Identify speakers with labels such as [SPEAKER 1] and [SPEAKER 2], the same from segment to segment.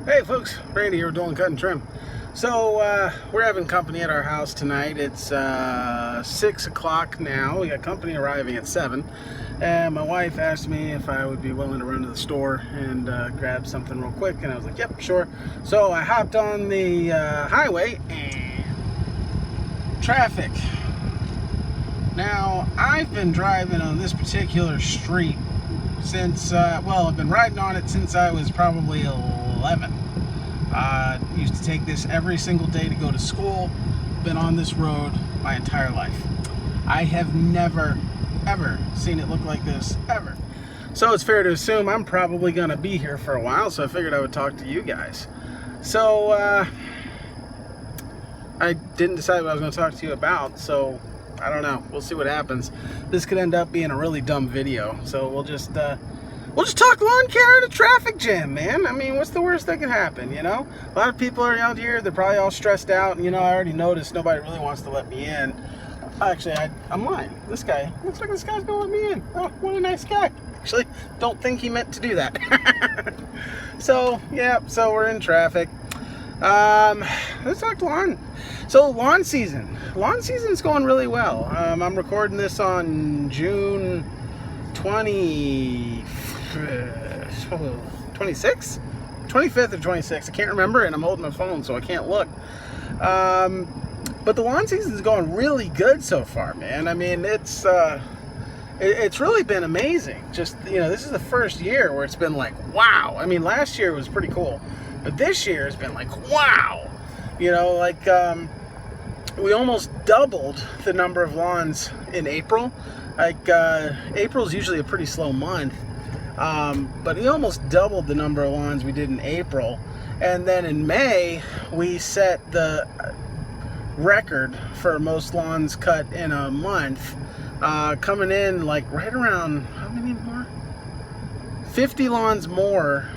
[SPEAKER 1] Hey folks, Randy here with Dolan Cut and Trim. So we're having company at our house tonight. It's 6 o'clock now. We got company arriving at 7, and my wife asked me if I would be willing to run to the store and grab something real quick, and I was like, yep, sure. So I hopped on the highway and traffic. Now I've been driving on this particular street since I've been riding on it since I was probably 11. Used to take this every single day to go to school. Been on this road my entire life. I have never ever seen it look like this ever. So it's fair to assume I'm probably gonna be here for a while, so I figured I would talk to you guys. So I didn't decide what I was going to talk to you about, so I don't know. We'll see what happens. This could end up being a really dumb video, so we'll just talk lawn care at a traffic jam, man. I mean, what's the worst that can happen, you know? A lot of people are out here. They're probably all stressed out, and, you know, I already noticed nobody really wants to let me in. Actually, I'm lying. This guy, looks like this guy's going to let me in. Oh, what a nice guy. Actually, don't think he meant to do that. So, yeah, so we're in traffic. Let's talk lawn. So lawn season. Lawn season's going really well. I'm recording this on June 26th? 25th or 26th. I can't remember, and I'm holding my phone, so I can't look. But the lawn season's going really good so far, man. I mean, it's really been amazing. Just, you know, this is the first year where it's been like, wow. I mean, last year was pretty cool, but this year has been like, wow. You know, like, we almost doubled the number of lawns in April. Like, April's usually a pretty slow month, but we almost doubled the number of lawns we did in April. And then in May, we set the record for most lawns cut in a month, coming in like right around, how many more? 50 lawns more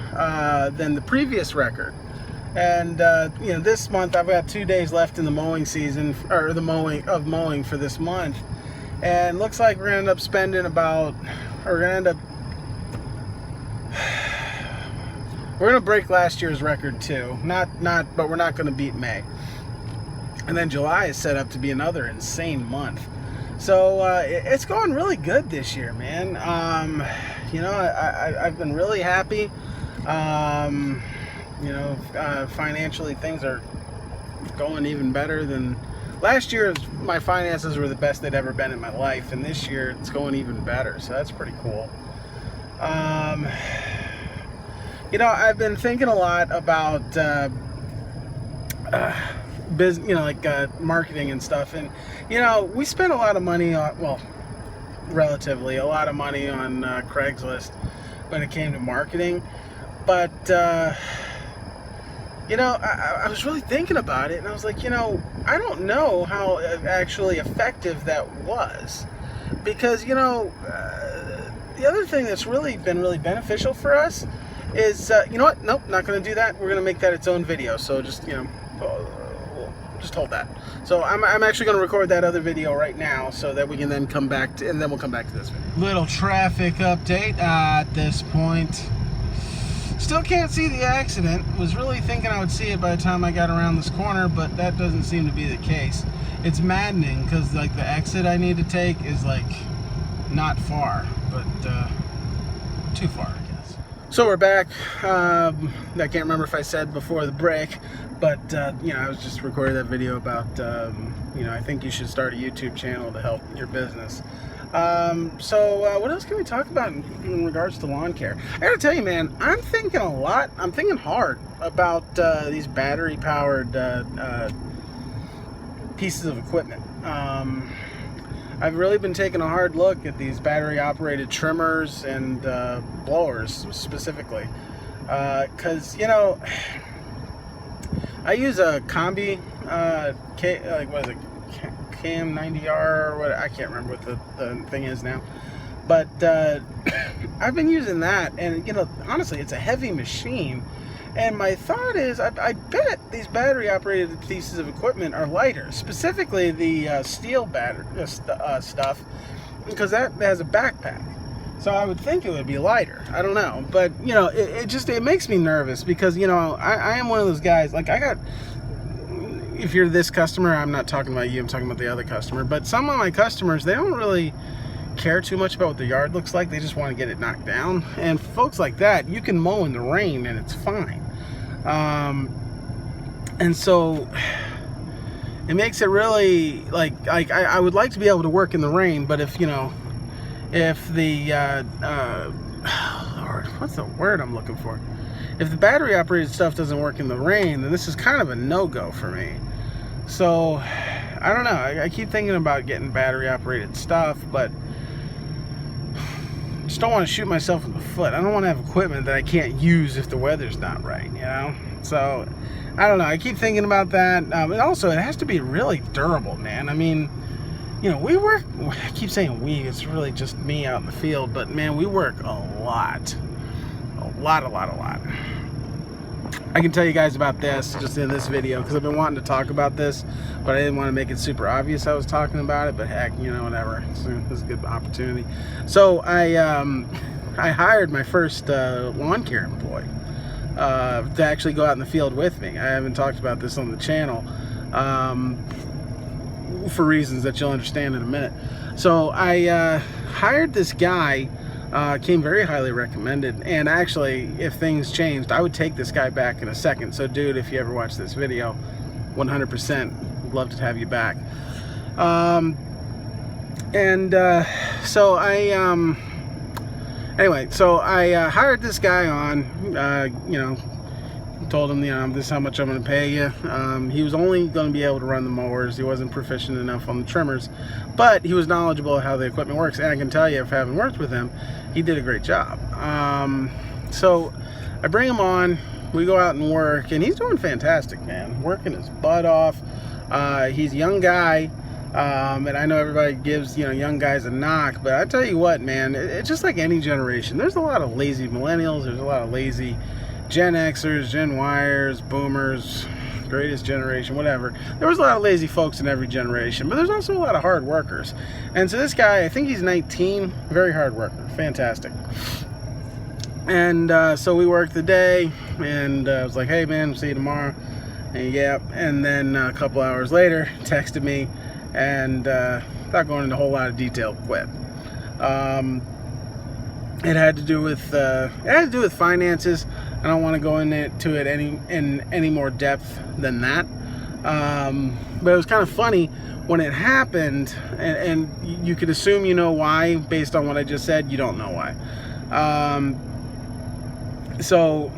[SPEAKER 1] than the previous record. And you know, this month I've got 2 days left in the mowing season, or the mowing for this month, and looks like we're gonna end up spending we're gonna break last year's record too. But we're not gonna beat May. And then July is set up to be another insane month. So it's going really good this year, man. You know, I've been really happy. You know, financially things are going even better than last year. My finances were the best they'd ever been in my life, and this year it's going even better, so that's pretty cool. You know, I've been thinking a lot about business, you know, like marketing and stuff, and you know, we spent a lot of money on, well, relatively a lot of money on Craigslist when it came to marketing, but you know, I was really thinking about it, and I was like, you know, I don't know how actually effective that was, because, you know, the other thing that's really been really beneficial for us is, you know what, nope, not going to do that. We're going to make that its own video, so just, you know, just hold that. So I'm actually going to record that other video right now, so that we can then come back to, and then we'll come back to this video. Little traffic update at this point. Still can't see the accident. Was really thinking I would see it by the time I got around this corner, but that doesn't seem to be the case. It's maddening because like the exit I need to take is like not far, but too far, I guess. So we're back. I can't remember if I said before the break, but you know, I was just recording that video about you know, I think you should start a YouTube channel to help your business. So what else can we talk about in regards to lawn care? I gotta tell you, man, I'm thinking a lot. I'm thinking hard about these battery powered pieces of equipment. I've really been taking a hard look at these battery operated trimmers and blowers specifically, because, you know, I use a Combi, like, what is it, Cam 90R or what, I can't remember what the thing is now, but I've been using that, and, you know, honestly, it's a heavy machine, and my thought is, I bet these battery operated pieces of equipment are lighter, specifically the steel battery stuff, because that has a backpack. So I would think it would be lighter. I don't know. But, you know, it makes me nervous because, you know, I am one of those guys, like if you're this customer, I'm not talking about you, I'm talking about the other customer. But some of my customers, they don't really care too much about what the yard looks like. They just want to get it knocked down. And folks like that, you can mow in the rain and it's fine. And so it makes it really like I would like to be able to work in the rain, but if, you know, if the Lord, what's the word I'm looking for? If the battery operated stuff doesn't work in the rain, then this is kind of a no-go for me. So I don't know. I keep thinking about getting battery operated stuff, but I just don't want to shoot myself in the foot. I don't want to have equipment that I can't use if the weather's not right, you know? So I don't know. I keep thinking about that. And also, it has to be really durable, man. I mean, you know, we work, I keep saying we, it's really just me out in the field, but man, we work a lot. A lot. I can tell you guys about this just in this video because I've been wanting to talk about this, but I didn't want to make it super obvious I was talking about it, but heck, you know, whatever. This is a good opportunity. So I hired my first lawn care employee to actually go out in the field with me. I haven't talked about this on the channel for reasons that you'll understand in a minute. So I hired this guy, came very highly recommended, and actually, if things changed, I would take this guy back in a second. So dude, if you ever watch this video, 100% would love to have you back. So I hired this guy on, you know, told him, you know, this is how much I'm going to pay you. He was only going to be able to run the mowers. He wasn't proficient enough on the trimmers, but he was knowledgeable of how the equipment works. And I can tell you, if having worked with him, he did a great job. So I bring him on, we go out and work, and he's doing fantastic, man. Working his butt off. He's a young guy. And I know everybody gives, you know, young guys a knock, but I tell you what, man, it's just like any generation. There's a lot of lazy millennials. There's a lot of lazy Gen Xers, Gen Yers, Boomers, greatest generation, whatever. There was a lot of lazy folks in every generation, but there's also a lot of hard workers. And so this guy, I think he's 19, very hard worker, fantastic. And so we worked the day, and I was like, hey man, see you tomorrow. And yeah, and then a couple hours later, texted me, and without going into a whole lot of detail, quit. It had to do with finances. I don't want to go into it any more depth than that. But it was kind of funny when it happened, and you could assume you know why based on what I just said. You don't know why. So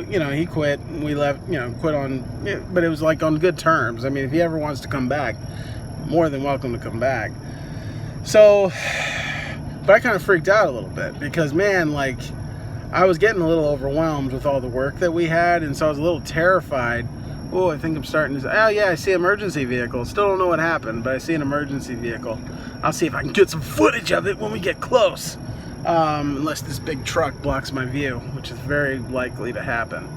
[SPEAKER 1] you know, he quit. We left. You know, quit on, but it was like on good terms. I mean, if he ever wants to come back, more than welcome to come back. So, but I kind of freaked out a little bit because, man, like, I was getting a little overwhelmed with all the work that we had, and so I was a little terrified. Oh, I think I'm starting to, oh yeah, I see an emergency vehicle. Still don't know what happened, but I see an emergency vehicle. I'll see if I can get some footage of it when we get close. Unless this big truck blocks my view, which is very likely to happen.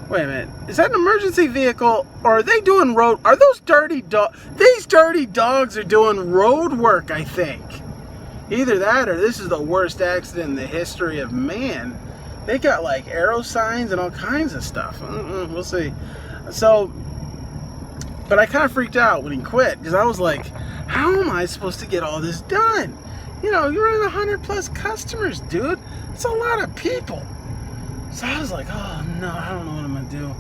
[SPEAKER 1] Wait a minute, is that an emergency vehicle, or are they doing road, are those dirty dogs? These dirty dogs are doing road work, I think. Either that, or this is the worst accident in the history of man. They got like arrow signs and all kinds of stuff. We'll see. So, but I kind of freaked out when he quit, because I was like, how am I supposed to get all this done? You know, you're running 100+ customers, dude. It's a lot of people. So I was like, oh no, I don't know what I'm gonna do.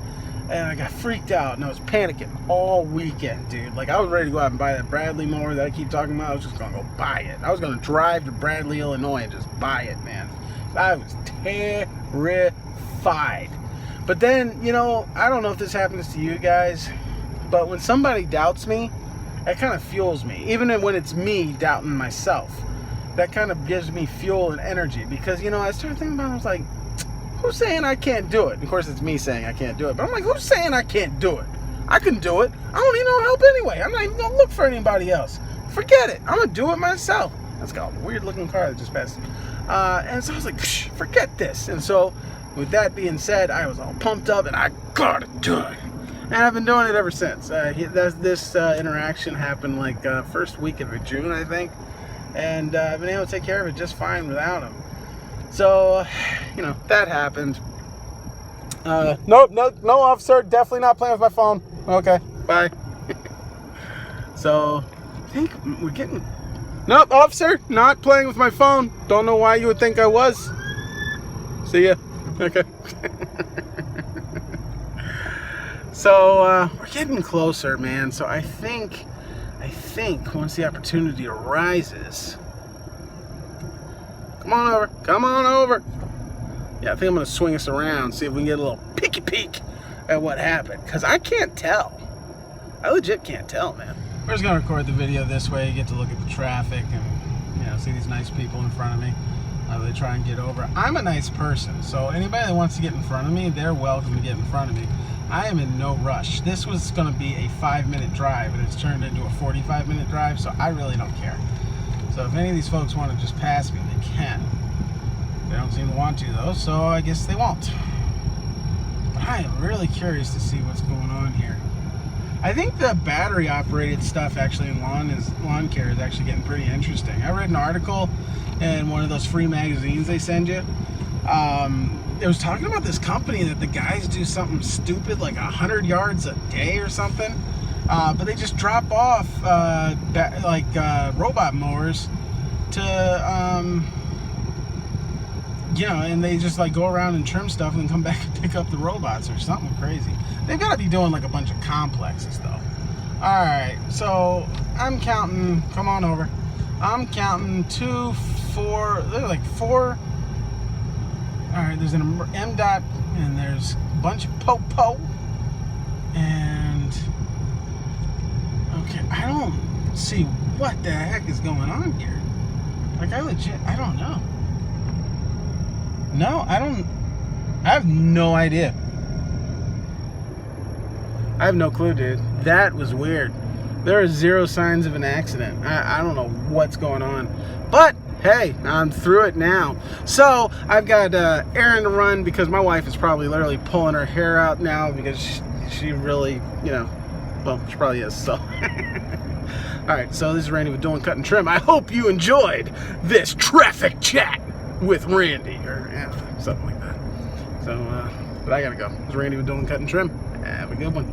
[SPEAKER 1] And I got freaked out, and I was panicking all weekend, dude. Like, I was ready to go out and buy that Bradley mower that I keep talking about. I was just gonna go buy it. I was gonna drive to Bradley, Illinois and just buy it, man. I was terrified. But then, you know, I don't know if this happens to you guys, but when somebody doubts me, that kind of fuels me. Even when it's me doubting myself, that kind of gives me fuel and energy. Because, you know, I started thinking about it, I was like, who's saying I can't do it? Of course, it's me saying I can't do it. But I'm like, who's saying I can't do it? I can do it. I don't need no help anyway. I'm not even going to look for anybody else. Forget it. I'm going to do it myself. That's got a weird looking car that just passed. And so I was like, forget this. And so with that being said, I was all pumped up and I got it done. And I've been doing it ever since. This interaction happened like first week of June, I think. and I've been able to take care of it just fine without him. So, you know, that happened. Nope, no, officer, definitely not playing with my phone. Okay, bye. So, I think we're getting... Nope, officer, not playing with my phone. Don't know why you would think I was. See ya. Okay. So, we're getting closer, man. So I think once the opportunity arises... Come on over. Yeah, I think I'm going to swing us around, see if we can get a little peeky peek at what happened. Because I can't tell. I legit can't tell, man. We're just going to record the video this way. You get to look at the traffic and, you know, see these nice people in front of me. They try and get over. I'm a nice person, so anybody that wants to get in front of me, they're welcome to get in front of me. I am in no rush. This was going to be a 5-minute drive, and it's turned into a 45-minute drive, so I really don't care. So if any of these folks want to just pass me, they can. They don't seem to want to, though, so I guess they won't. But I am really curious to see what's going on here. I think the battery-operated stuff actually in lawn care is actually getting pretty interesting. I read an article in one of those free magazines they send you. It was talking about this company that the guys do something stupid like 100 yards a day or something. But they just drop off robot mowers to, you know, and they just like go around and trim stuff and then come back and pick up the robots or something crazy. They've got to be doing like a bunch of complexes though. All right, so I'm counting. Come on over. I'm counting 2, 4. There's like 4. All right, there's an MDOT and there's a bunch of po-po and. Okay, I don't see what the heck is going on here. Like, I don't know. No, I have no idea. I have no clue, dude. That was weird. There are 0 signs of an accident. I don't know what's going on. But, hey, I'm through it now. So, I've got errand to run because my wife is probably literally pulling her hair out now because she really, you know, well, she probably is, so. Alright, so this is Randy with Doing Cut and Trim. I hope you enjoyed this traffic chat with Randy, or yeah, something like that. So, but I gotta go. This is Randy with Doing Cut and Trim. Have a good one.